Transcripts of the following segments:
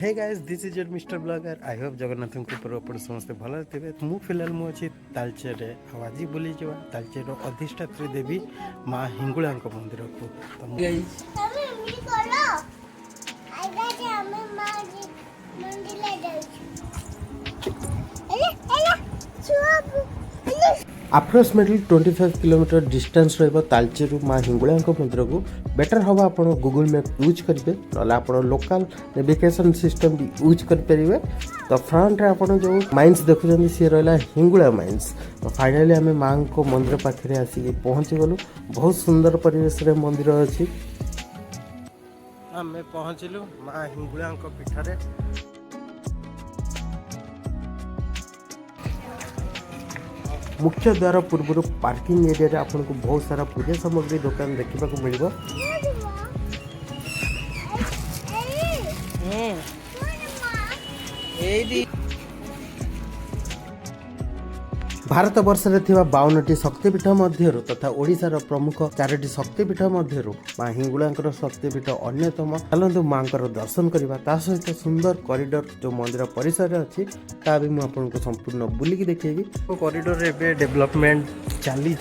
Hey guys this is your mister blogger I hope Jagannath कृपा अपन समस्ते भल थे मु फिलहाल मुझे तालचेर आज बुली जा तालचेर अधिष्ठात्री देवी माँ हिंगुला मंदिर को अप्रोक्सीमेटली 25 किलोमीटर डिस्टेंस रलचेरु माँ हिंगुला मंदिर को बेटर हम आप गूगल मैप यूज करेंगे ना आप लोकल नेविगेशन सिस्टम भी यूज करेंगे। तो फ्रंट आप जो माइन्स देखुं सी रहा हिंगुला माइन्स। तो फाइनाली आम माँ को मंदिर पाखे आसिक पहुँची गलु। बहुत सुंदर परिवेश मंदिर अच्छी आम पहुँचलु माँ हिंगुला पीठरे। मुख्य द्वार पूर्व पार्किंग एरिया आपको बहुत सारा पूजा सामग्री दुकान देखा मिल। भारत वर्ष में 52टी शक्तिपीठ मध्य तथा ओडिशार प्रमुख 4टी शक्तिपीठ मध्य माँ हिंगुला शक्तिपीठ अन्यतम। चलतु माँ दर्शन करवा ता सहित सुंदर कॉरिडोर जो मंदिर परिसर अच्छी ता भी मुझे संपूर्ण बुलिकी देखेबी। कॉरिडोर एवं डेवलपमेंट चली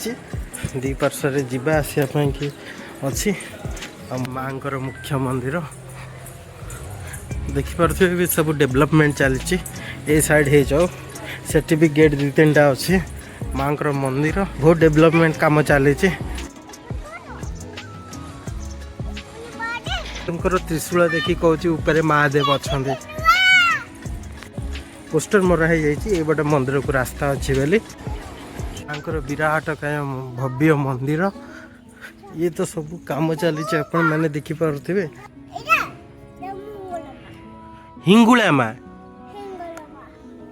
दी पार्श्व जावा आसापी कि अच्छी माँ मुख्य मंदिर देखिपे भी सब डेवलपमेंट चली। ए साइड हो जाओ सेठी भी गेट 2-3टा अच्छी माँ मंदिर बहुत डेवलपमेंट काम चली। त्रिशूल देखी कहूँ ऊपर महादेव अच्छा पोस्टर मरा है बटे मंदिर को रास्ता अच्छी बोली माँ विराट काय भव्य मंदिर ये तो सब काम चली आपण मैंने देखिपे। हिंगुला माँ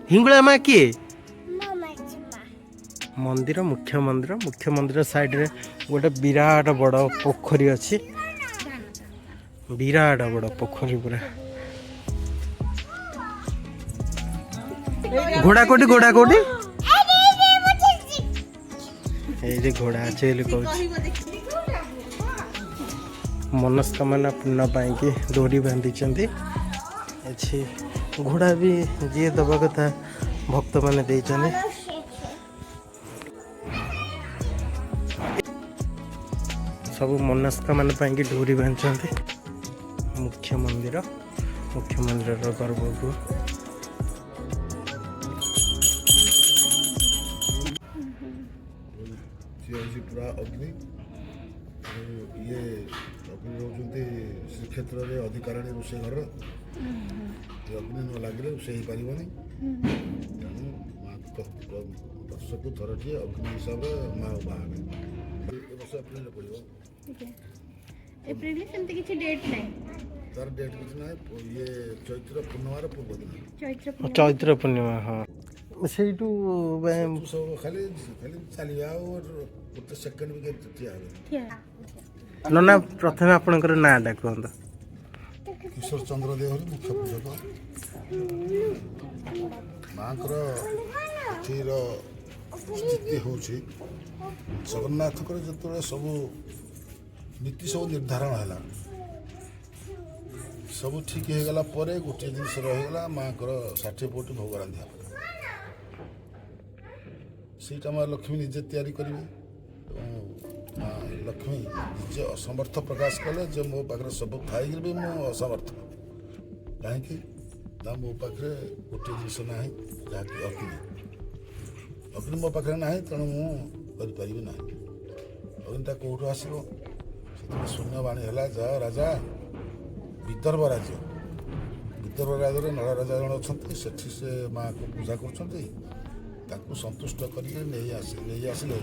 हिंगुला माँ किए मंदिर मुख्य मंदिर साइड रे गोटे विराट बड़ पोखरी अच्छी विराट बड़ पोखरी पूरा घोड़ा कोटी ये घोड़ा अच्छे मनस्कामना पूर्ण पाई डोरी बांधी अच्छी घोड़ा भी जी दबा कथा भक्त मैंने देचने। सब मनस्कामना पाई डोरी बांधते मुख्य मंदिर गर्भगृह पूरा अग्नि ये अग्नि रोचते श्रीक्षेत्र में अधिकारिणी रोषे घर अग्नि न लगे रोषे हो पार तेणु वर्ष को थरटी अग्नि हिसाब से माँ बाहर वर्ष एप्रिल पड़ो एप्रिल सेमती किसी डेट नहीं तार डेट किसी ना ये चैत्र पूर्णिमार पूर्व दिन चैत्र पूर्णिमा हाँ से सब खाली खाली चलिए और गोटे सेकेंड भी ठिया ना प्रथम आपणकर नाटा कहता किशोर चंद्र देव मुख्य पूजक माँ स्थिति हूँ जगन्नाथ जो सब नीति सब निर्धारण है सब ठीक हो गला गोटे जिन रहीगला माँ 60 पोटी भोग रांधा से माँ लक्ष्मी निजे तैयारी करेंगे माँ लक्ष्मी निजे असमर्थ प्रकाश कले जो मो पाखे सब थी भी मो असमर्थ कहीं मो पाखे गोटे जिस ना जहाँकि अग्नि मो पाखे ना तेणु मुझे ना अग्निटा कौटू आसो शून्यवाणी है जा राजा विदर्भ राज्य नल राजा जन अच्छा से माँ को पूजा कर संतुष्ट करके नहीं आसिले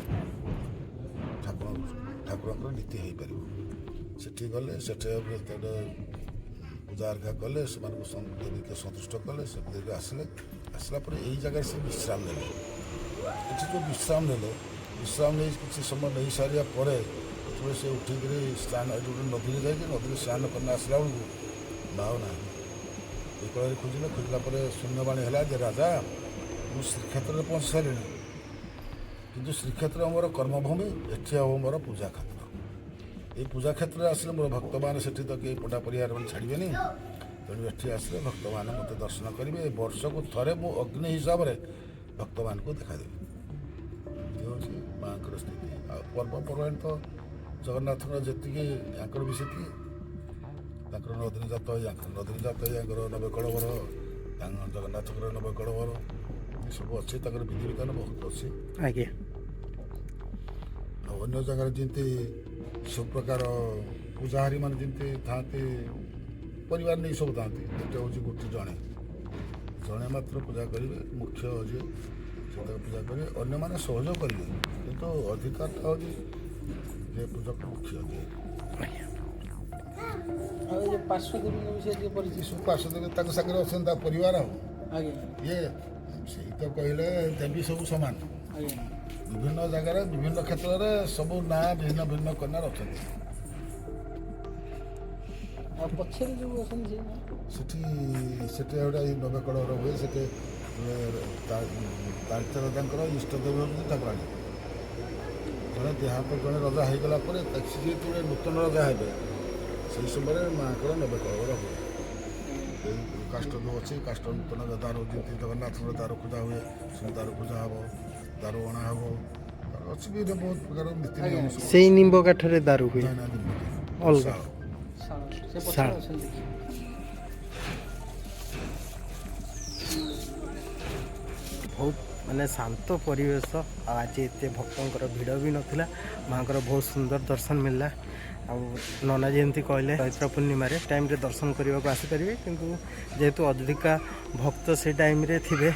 ठाकुर नीति हो पार से गले से पूजा अर्घा कले से देवी संतुष्ट कले से देवी आसले आसला यही जगह से विश्राम ने ये जो विश्राम नहीं किसी समय नहीं सारा पर से उठिक स्नान नदी नदी स्नान करना आसला बेलू नाव ना ये कल खोजला शून्यवाणी है राजा मुझे श्रीक्षेत्र में पहुँच सारे कि श्रीक्षेत्र मोर कर्मभूमि एटी हम मोर पूजा क्षेत्र ये पूजा क्षेत्र आसले मोर भक्त मैंने तो कई पटा परिवार छाड़े तो ତେଣୁ ଏଠି ଆସିଲେ ଭକ୍ତମାନେ ମୋତେ ଦର୍ଶନ କରିବେ। ବର୍ଷକୁ ଥରେ ମୁଁ ଅଗ୍ନି ହିସାବରେ ଭକ୍ତମାନଙ୍କୁ ଦେଖାଦେବି। ଏ ହେଉଛି ମାଆଙ୍କର ସ୍ଥିତି। ଆଉ ପର୍ବପର୍ବାଣି ତ ଜଗନ୍ନାଥଙ୍କର ଯେତିକି ୟାଙ୍କର ବି ସେତିକି। ତାଙ୍କର ନଦିନୀ ଜାତ ୟାଙ୍କର ନଦିନୀ ଜାତ ୟାଙ୍କର ନବେ କଳବର, ଜଗନ୍ନାଥଙ୍କର ନବେ କଳବର ଏସବୁ ଅଛି। ତାଙ୍କର ବିଧିବିଧାନ ବହୁତ ଅଛି। ଆଜ୍ଞା ଆଉ ଅନ୍ୟ ଜାଗାରେ ଯେମିତି ସବୁ ପ୍ରକାର ପୂଜାହାରୀମାନେ ଯେମିତି ଥାଆନ୍ତି, ପରିବାର ନେଇ ସବୁ ଥାଆନ୍ତି, ଏଇଟା ହେଉଛି ଗୋଟିଏ ଜଣେ ମାତ୍ର ପୂଜା କରିବେ। ମୁଖ୍ୟ ଯିଏ ସେ ତାକୁ ପୂଜା କରିବେ, ଅନ୍ୟମାନେ ସହଯୋଗ କରିବେ, କିନ୍ତୁ ଅଧିକାରଟା ହେଉଛି ଯେ ପୂଜକ ମୁଖ୍ୟ ଯିଏ। ଆଉ ଏ ଯେଉଁ ପାର୍ଶ୍ୱଦେବୀଙ୍କ ବିଷୟରେ ଟିକେ ପରିଚୟ। ସବୁ ପାର୍ଶ୍ୱଦେବୀ ତାଙ୍କ ସାଙ୍ଗରେ ଅଛନ୍ତି ତା ପରିବାର। ଆଉ ଆଜ୍ଞା ଇଏ ସେଇ ତ କହିଲେ ଦେବୀ ସବୁ ସମାନ। ଆଜ୍ଞା ବିଭିନ୍ନ ଜାଗାରେ ବିଭିନ୍ନ କ୍ଷେତ୍ରରେ ସବୁ ନାଁ ଭିନ୍ନ ଭିନ୍ନ କନ୍ୟାର ଅଛନ୍ତି। ଆଉ ପଛରେ ଯେଉଁ ଅଛନ୍ତି ସେଠି ଗୋଟେ ନବେ କଳବର ହୁଏ। ସେଠି ତାଙ୍କର ଇଷ୍ଟଦେବୀ ହେଉଛନ୍ତି ଠାକୁରାଣୀ। ଜଣେ ଦେହାନ୍ତ ଜଣେ ରଜା ହେଇଗଲା ପରେ ସେ ଯେତେବେଳେ ନୂତନ ରଜା ହେବେ ସେହି ସମୟରେ ମାଆଙ୍କର ନବେ କଳବର ହୁଏ। ଏଇ କାଷ୍ଟ ଯେଉଁ ଅଛି, କାଷ୍ଟ ନୂତନ ଦାରୁ ଯେମିତି ଜଗନ୍ନାଥଙ୍କର ଦାରୁ ପୂଜା ହୁଏ, ସେ ଦାରୁ ପୂଜା ହେବ, ଦାରୁ ଅଣା ହେବ। ଅଛି ବି ବହୁତ ପ୍ରକାର ନୀତି ନିୟମ ସବୁ। ସେଇ ନିମ୍ବ କାଠରେ ଦାରୁ ହୁଏ। ଅଲଗା ସେ ପଛରେ ଅଛନ୍ତି। ବହୁତ ମାନେ ଶାନ୍ତ ପରିବେଶ। ଆଉ ଆଜି ଏତେ ଭକ୍ତଙ୍କର ଭିଡ଼ ବି ନଥିଲା। ମାଆଙ୍କର ବହୁତ ସୁନ୍ଦର ଦର୍ଶନ ମିଳିଲା। ଆଉ ନନା ଯେମିତି କହିଲେ ଚୈତ୍ର ପୂର୍ଣ୍ଣିମାରେ ଟାଇମ୍ରେ ଦର୍ଶନ କରିବାକୁ ଆସିପାରିବେ, କିନ୍ତୁ ଯେହେତୁ ଅଧିକା ଭକ୍ତ ସେ ଟାଇମ୍ରେ ଥିବେ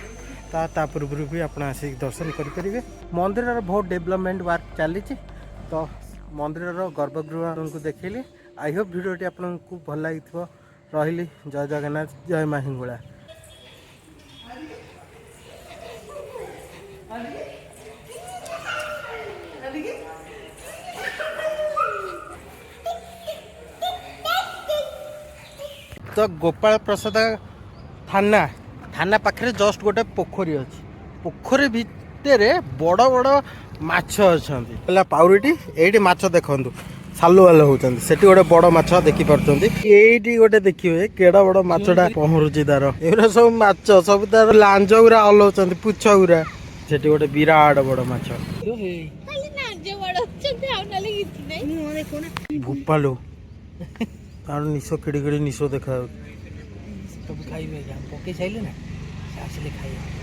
ତା ପୂର୍ବରୁ ବି ଆପଣ ଆସିକି ଦର୍ଶନ କରିପାରିବେ। ମନ୍ଦିରର ବହୁତ ଡେଭଲପମେଣ୍ଟ ୱାର୍କ ଚାଲିଛି। ତ ମନ୍ଦିରର ଗର୍ଭଗୃହଙ୍କୁ ଦେଖେଇଲି। ଆଇ ହୋପ୍ ଭିଡ଼ିଓଟି ଆପଣଙ୍କୁ ଭଲ ଲାଗିଥିବ। ରହିଲି, ଜୟ ଜଗନ୍ନାଥ, ଜୟ ମା ହିଙ୍ଗୁଳା। ତ ଗୋପାଳ ପ୍ରସାଦ ଥାନା ପାଖରେ ଜଷ୍ଟ ଗୋଟେ ପୋଖରୀ ଅଛି। ପୋଖରୀ ଭିତରେ ବଡ଼ ବଡ଼ ମାଛ ଅଛନ୍ତି। ହେଲା ପାଉରିଟି, ଏଇଠି ମାଛ ଦେଖନ୍ତୁ ସାଲୁଆଲ ହେଉଛନ୍ତି। ସେଠି ଗୋଟେ ବଡ଼ ମାଛ ଦେଖିପାରୁଛନ୍ତି। ଏଇଠି ଗୋଟେ ଦେଖିବେ କେଡା ବଡ଼ ମାଛଟା ପହଁରୁଛି ତାର। ଏଗୁରା ସବୁ ମାଛ, ସବୁ ତାର ଲାଞ୍ଜ ଗୁରା ହଲଉଛନ୍ତି, ପୁଛ ଗୁରା। ସେଠି ଗୋଟେ ବିରାଟ ବଡ଼ ମାଛ। ଭୋପାଲୁ ତାର ନିଶ କିଡ଼ି କିଡ଼ି ନିଶ ଦେଖାଯାଉଛି। ସବୁ ଖାଇବେ, ପକେଇ ସାରିଲେ ନା, ଆସିଲେ ଖାଇବେ।